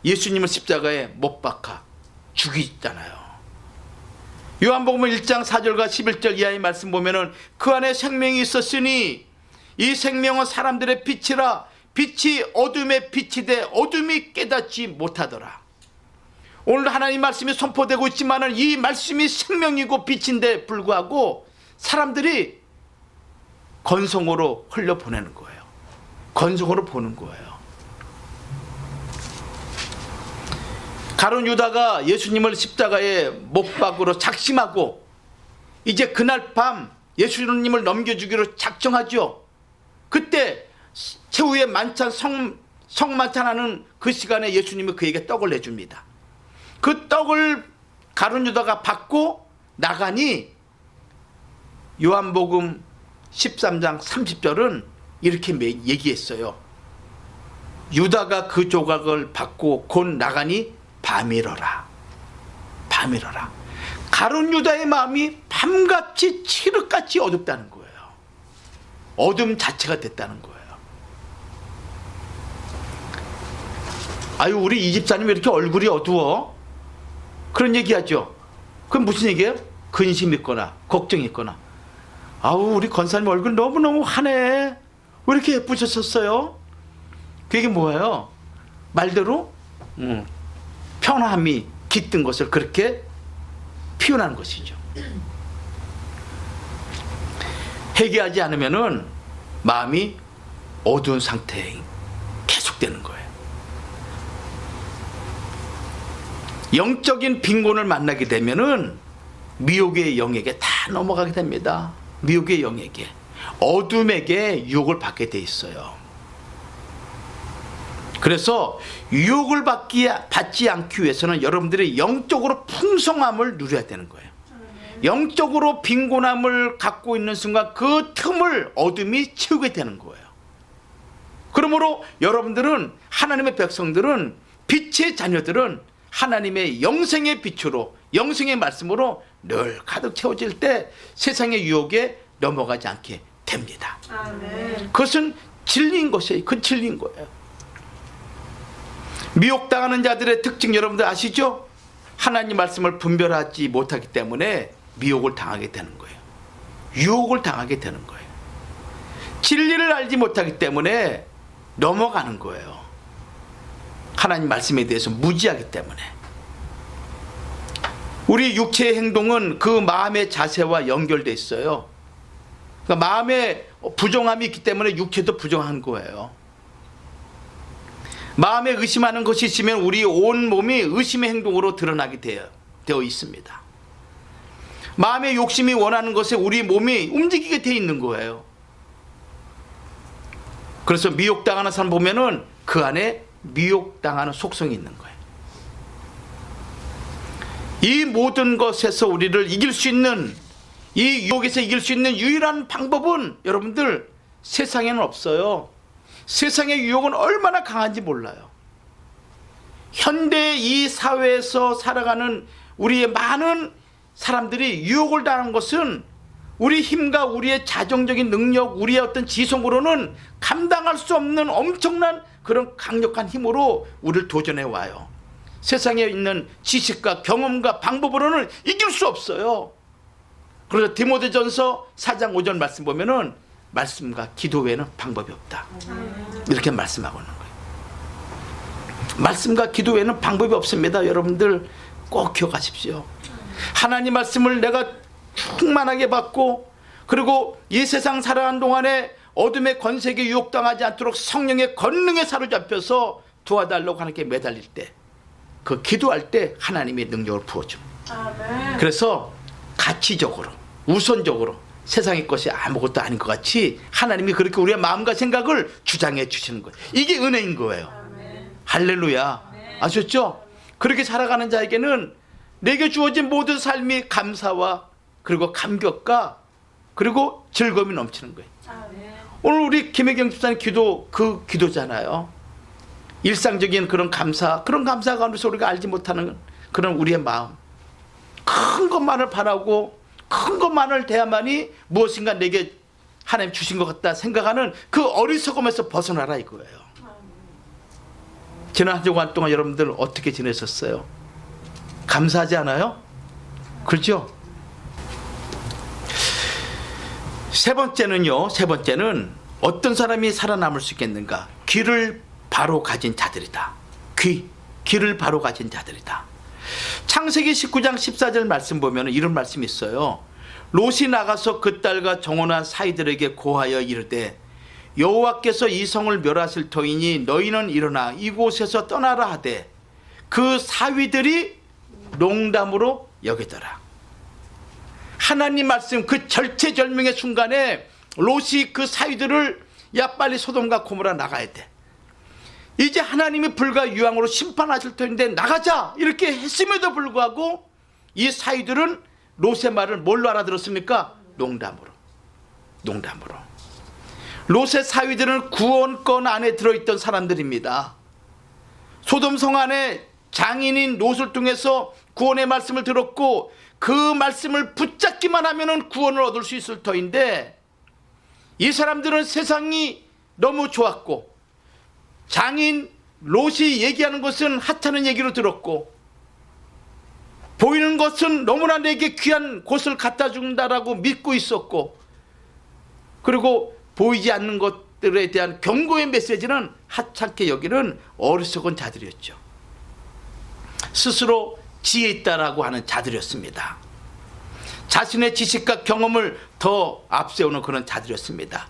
예수님을 십자가에 못 박아 죽이잖아요. 요한복음 1장 4절과 11절 이하의 말씀 보면은 그 안에 생명이 있었으니 이 생명은 사람들의 빛이라 빛이 어둠에 빛이 돼 어둠이 깨닫지 못하더라. 오늘 하나님 말씀이 선포되고 있지만은 이 말씀이 생명이고 빛인데 불구하고 사람들이 건성으로 흘려보내는 거예요. 건성으로 보는 거예요. 가룟 유다가 예수님을 십자가에 못 박으로 작심하고 이제 그날 밤 예수님을 넘겨주기로 작정하죠. 그때 최후의 만찬 성만찬하는 그 시간에 예수님이 그에게 떡을 내줍니다. 그 떡을 가룟 유다가 받고 나가니 요한복음 13장 30절은 이렇게 얘기했어요. 유다가 그 조각을 받고 곧 나가니 밤이러라. 밤이러라. 가룟 유다의 마음이 밤같이 칠흑같이 어둡다는 거예요. 어둠 자체가 됐다는 거예요. 아유, 우리 이 집사님 왜 이렇게 얼굴이 어두워? 그런 얘기하죠. 그건 무슨 얘기예요? 근심 있거나 걱정 있거나. 아우, 우리 권사님 얼굴 너무너무 환해. 왜 이렇게 예쁘셨었어요? 그게 뭐예요? 말대로 평안함이 깃든 것을 그렇게 표현하는 것이죠. 회개하지 않으면은 마음이 어두운 상태에 계속되는 거예요. 영적인 빈곤을 만나게 되면은 미혹의 영에게 다 넘어가게 됩니다. 미혹의 영에게, 어둠에게 유혹을 받게 돼 있어요. 그래서 유혹을 받지 않기 위해서는 여러분들이 영적으로 풍성함을 누려야 되는 거예요. 영적으로 빈곤함을 갖고 있는 순간 그 틈을 어둠이 채우게 되는 거예요. 그러므로 여러분들은, 하나님의 백성들은, 빛의 자녀들은 하나님의 영생의 빛으로, 영생의 말씀으로 늘 가득 채워질 때 세상의 유혹에 넘어가지 않게 됩니다. 아멘. 그것은 진리인 것이에요. 그 진리인 거예요. 미혹당하는 자들의 특징 여러분들 아시죠? 하나님 말씀을 분별하지 못하기 때문에 미혹을 당하게 되는 거예요. 유혹을 당하게 되는 거예요. 진리를 알지 못하기 때문에 넘어가는 거예요. 하나님 말씀에 대해서 무지하기 때문에. 우리 육체의 행동은 그 마음의 자세와 연결되어 있어요. 그러니까 마음에 부정함이 있기 때문에 육체도 부정한 거예요. 마음에 의심하는 것이 있으면 우리 온 몸이 의심의 행동으로 드러나게 되어 있습니다. 마음의 욕심이 원하는 것에 우리 몸이 움직이게 되어 있는 거예요. 그래서 미혹당하는 사람 보면은 그 안에 미혹당하는 속성이 있는 거예요. 이 모든 것에서 우리를 이길 수 있는, 이 유혹에서 이길 수 있는 유일한 방법은 여러분들 세상에는 없어요. 세상의 유혹은 얼마나 강한지 몰라요. 현대 이 사회에서 살아가는 우리의 많은 사람들이 유혹을 당한 것은 우리 힘과 우리의 자정적인 능력, 우리의 어떤 지성으로는 감당할 수 없는 엄청난 그런 강력한 힘으로 우리를 도전해 와요. 세상에 있는 지식과 경험과 방법으로는 이길 수 없어요. 그래서 디모데전서 4장 5절 말씀 보면은 말씀과 기도 외에는 방법이 없다. 이렇게 말씀하고 있는 거예요. 말씀과 기도 외에는 방법이 없습니다. 여러분들 꼭 기억하십시오. 하나님 말씀을 내가 충만하게 받고, 그리고 이 세상 살아가는 동안에 어둠의 권세에 유혹당하지 않도록 성령의 권능에 사로잡혀서 도와달라고 하나님께 매달릴 때, 그 기도할 때 하나님의 능력을 부어줍니다. 그래서 가치적으로, 우선적으로 세상의 것이 아무것도 아닌 것 같이 하나님이 그렇게 우리의 마음과 생각을 주장해 주시는 거예요. 이게 은혜인 거예요. 할렐루야. 아셨죠? 그렇게 살아가는 자에게는 내게 주어진 모든 삶이 감사와 그리고 감격과 그리고 즐거움이 넘치는 거예요. 오늘 우리 김혜경 집사님 기도, 그 기도잖아요. 일상적인 그런 감사, 그런 감사 가운데서 우리가 알지 못하는 그런 우리의 마음, 큰 것만을 바라고 큰 것만을 대야만이 무엇인가 내게 하나님 주신 것 같다 생각하는 그 어리석음에서 벗어나라 이거예요. 지난 한 주간 동안 여러분들 어떻게 지내셨어요? 감사하지 않아요? 그렇죠? 세 번째는요, 세 번째는 어떤 사람이 살아남을 수 있겠는가? 귀를 바로 가진 자들이다. 귀를 바로 가진 자들이다. 창세기 19장 14절 말씀 보면 이런 말씀이 있어요. 롯이 나가서 그 딸과 정혼한 사이들에게 고하여 이르되 여호와께서 이 성을 멸하실 터이니 너희는 일어나 이곳에서 떠나라 하되 그 사위들이 농담으로 여기더라. 하나님 말씀 그 절체절명의 순간에 롯이 그 사위들을 야 빨리 소돔과 고모라 나가야 돼. 이제 하나님이 불과 유황으로 심판하실 터인데 나가자 이렇게 했음에도 불구하고 이 사위들은 롯의 말을 뭘로 알아들었습니까? 농담으로. 농담으로. 롯의 사위들은 구원권 안에 들어있던 사람들입니다. 소돔성 안에 장인인 롯을 통해서 구원의 말씀을 들었고 그 말씀을 붙잡기만 하면 구원을 얻을 수 있을 터인데 이 사람들은 세상이 너무 좋았고 장인 롯이 얘기하는 것은 하찮은 얘기로 들었고 보이는 것은 너무나 내게 귀한 곳을 갖다 준다라고 믿고 있었고 그리고 보이지 않는 것들에 대한 경고의 메시지는 하찮게 여기는 어리석은 자들이었죠. 스스로 지혜 있다라고 하는 자들이었습니다. 자신의 지식과 경험을 더 앞세우는 그런 자들이었습니다.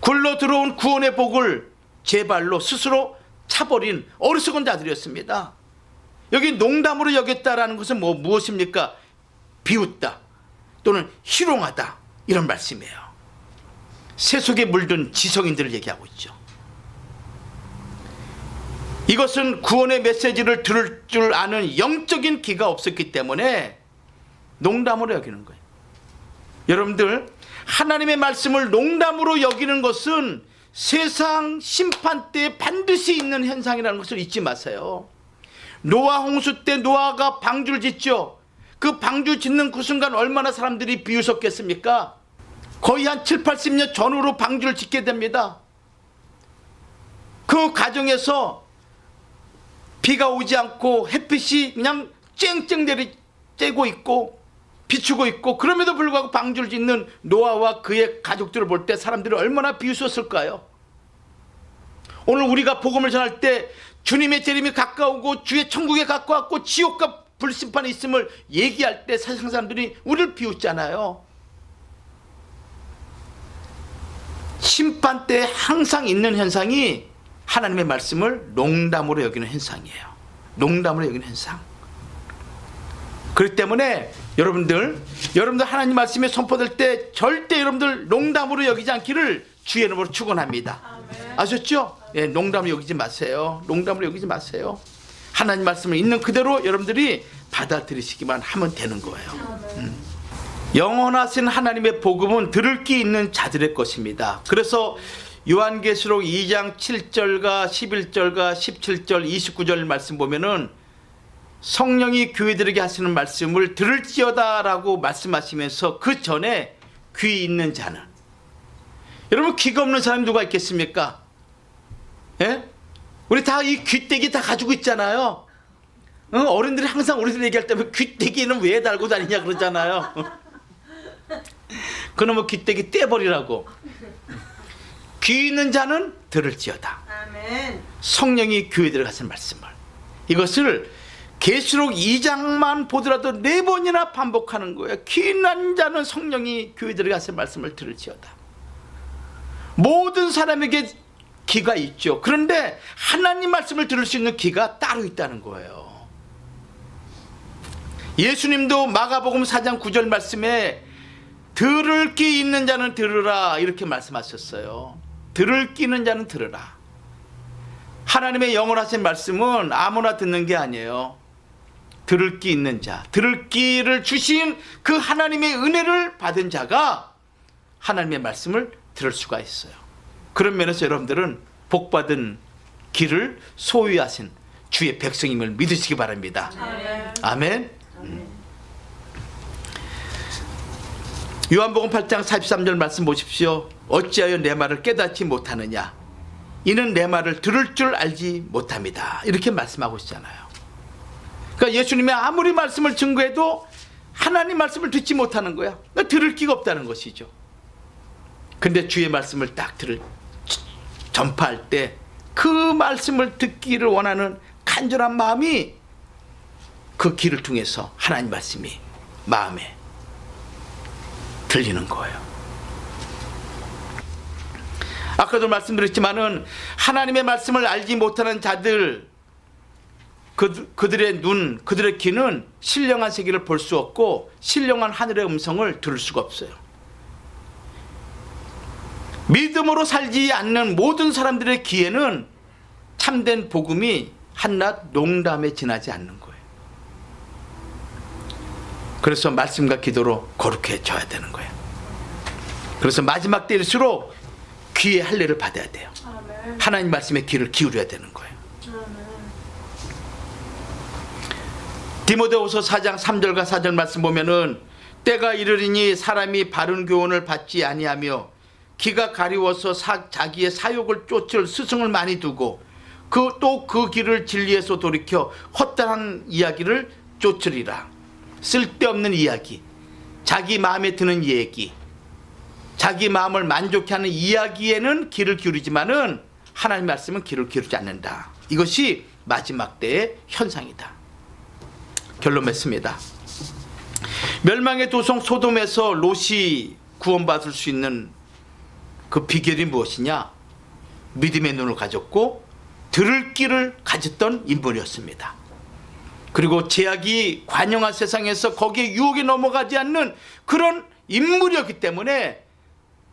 굴러 들어온 구원의 복을 제 발로 스스로 차버린 어리석은 자들이었습니다. 여기 농담으로 여겼다라는 것은 무엇입니까? 비웃다 또는 희롱하다 이런 말씀이에요. 세속에 물든 지성인들을 얘기하고 있죠. 이것은 구원의 메시지를 들을 줄 아는 영적인 귀가 없었기 때문에 농담으로 여기는 거예요. 여러분들 하나님의 말씀을 농담으로 여기는 것은 세상 심판 때 반드시 있는 현상이라는 것을 잊지 마세요. 노아 홍수 때 노아가 방주를 짓죠. 그 방주 짓는 그 순간 얼마나 사람들이 비웃었겠습니까? 거의 한 7, 80년 전후로 방주를 짓게 됩니다. 그 과정에서 비가 오지 않고 햇빛이 그냥 쨍쨍 쬐고 있고 비추고 있고 그럼에도 불구하고 방주를 짓는 노아와 그의 가족들을 볼 때 사람들이 얼마나 비웃었을까요? 오늘 우리가 복음을 전할 때 주님의 재림이 가까우고 주의 천국에 가까웠고 지옥과 불심판이 있음을 얘기할 때 세상 사람들이 우리를 비웃잖아요. 심판 때 항상 있는 현상이 하나님의 말씀을 농담으로 여기는 현상이에요. 농담으로 여기는 현상. 그렇기 때문에 여러분들 하나님 말씀이 선포될 때 절대 여러분들 농담으로 여기지 않기를 주의 이름으로 축원합니다. 아셨죠? 예, 농담으로 여기지 마세요. 농담으로 여기지 마세요. 하나님 말씀을 있는 그대로 여러분들이 받아들이시기만 하면 되는 거예요. 영원하신 하나님의 복음은 들을 귀 있는 자들의 것입니다. 그래서 요한계시록 2장 7절과 11절과 17절 29절 말씀 보면은 성령이 교회들에게 하시는 말씀을 들을지어다라고 말씀하시면서 그 전에 귀 있는 자는, 여러분 귀가 없는 사람이 누가 있겠습니까? 예? 우리 다 이 귀때기 다 가지고 있잖아요. 어른들이 항상 우리들 얘기할 때면 귀때기는 왜 달고 다니냐 그러잖아요. 그놈의 귀때기 떼버리라고. 귀 있는 자는 들을지어다. 아멘. 성령이 교회들에게 하시는 말씀을, 이것을 계시록 2장만 보더라도 4번이나 반복하는 거예요. 귀 있는 자는 성령이 교회들에게 하시는 말씀을 들을지어다. 모든 사람에게 귀가 있죠. 그런데 하나님 말씀을 들을 수 있는 귀가 따로 있다는 거예요. 예수님도 마가복음 4장 9절 말씀에 들을 귀 있는 자는 들으라 이렇게 말씀하셨어요. 들을 귀 있는 자는 들으라. 하나님의 영원하신 말씀은 아무나 듣는 게 아니에요. 들을 귀 있는 자, 들을 귀를 주신 그 하나님의 은혜를 받은 자가 하나님의 말씀을 들을 수가 있어요. 그런 면에서 여러분들은 복받은 귀를 소유하신 주의 백성임을 믿으시기 바랍니다. 아멘. 요한복음 8장 43절 말씀 보십시오. 어찌하여 내 말을 깨닫지 못하느냐, 이는 내 말을 들을 줄 알지 못합니다. 이렇게 말씀하고 있잖아요. 그러니까 예수님이 아무리 말씀을 증거해도 하나님 말씀을 듣지 못하는 거야. 그러니까 들을 기가 없다는 것이죠. 근데 주의 말씀을 딱 전파할 때 그 말씀을 듣기를 원하는 간절한 마음이 그 귀를 통해서 하나님 말씀이 마음에 들리는 거예요. 아까도 말씀드렸지만은 하나님의 말씀을 알지 못하는 자들, 그들의 눈, 그들의 귀는 신령한 세계를 볼 수 없고 신령한 하늘의 음성을 들을 수가 없어요. 믿음으로 살지 않는 모든 사람들의 귀에는 참된 복음이 한낱 농담에 지나지 않는 거예요. 그래서 말씀과 기도로 거룩해져야 되는 거예요. 그래서 마지막 때일수록 귀의 할례를 받아야 돼요. 하나님 말씀에 귀를 기울여야 되는 거예요. 디모데후서 4장 3절과 4절 말씀 보면은 때가 이르리니 사람이 바른 교훈을 받지 아니하며 기가 가리워서 자기의 사욕을 쫓을 스승을 많이 두고 또 그 길을 진리에서 돌이켜 헛다한 이야기를 쫓으리라. 쓸데없는 이야기, 자기 마음에 드는 얘기, 자기 마음을 만족해 하는 이야기에는 귀를 기울이지만은 하나님 말씀은 귀를 기울이지 않는다. 이것이 마지막 때의 현상이다. 결론 맺습니다. 멸망의 도성 소돔에서 롯이 구원받을 수 있는 그 비결이 무엇이냐? 믿음의 눈을 가졌고 들을 귀를 가졌던 인물이었습니다. 그리고 제약이 관영한 세상에서 거기에 유혹에 넘어가지 않는 그런 인물이었기 때문에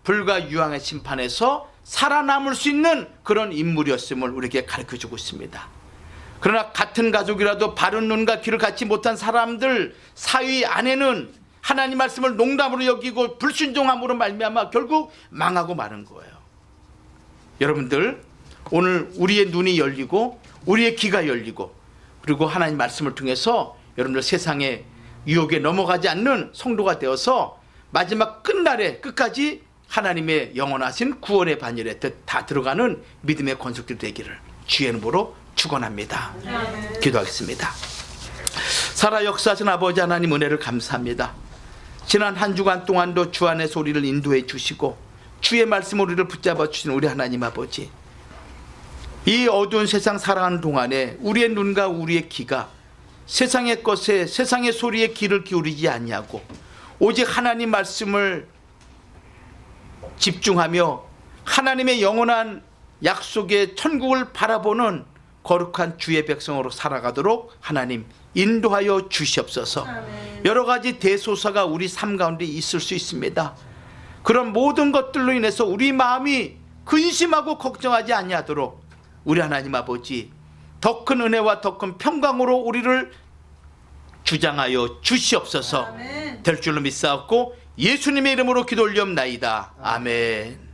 불과 유황의 심판에서 살아남을 수 있는 그런 인물이었음을 우리에게 가르쳐주고 있습니다. 그러나 같은 가족이라도 바른 눈과 귀를 갖지 못한 사람들 사이 안에는 하나님 말씀을 농담으로 여기고 불순종함으로 말미암아 결국 망하고 마는 거예요. 여러분들, 오늘 우리의 눈이 열리고 우리의 귀가 열리고 그리고 하나님 말씀을 통해서 여러분들 세상의 유혹에 넘어가지 않는 성도가 되어서 마지막 끝날에 끝까지 하나님의 영원하신 구원의 반열에 다 들어가는 믿음의 권속들 되기를 주의 이름으로 축원합니다. 기도하겠습니다. 살아 역사하신 아버지 하나님 은혜를 감사합니다. 지난 한 주간 동안도 주 안에서 우리를 인도해 주시고 주의 말씀으로 우리를 붙잡아 주신 우리 하나님 아버지, 이 어두운 세상 살아가는 동안에 우리의 눈과 우리의 귀가 세상의 것에 세상의 소리에 귀를 기울이지 아니하고 오직 하나님 말씀을 집중하며 하나님의 영원한 약속의 천국을 바라보는 거룩한 주의 백성으로 살아가도록 하나님 인도하여 주시옵소서. 여러 가지 대소사가 우리 삶 가운데 있을 수 있습니다. 그런 모든 것들로 인해서 우리 마음이 근심하고 걱정하지 아니하도록 우리 하나님 아버지 더 큰 은혜와 더 큰 평강으로 우리를 주장하여 주시옵소서. 될 줄로 믿사옵고 예수님의 이름으로 기도 올리옵나이다. 아멘.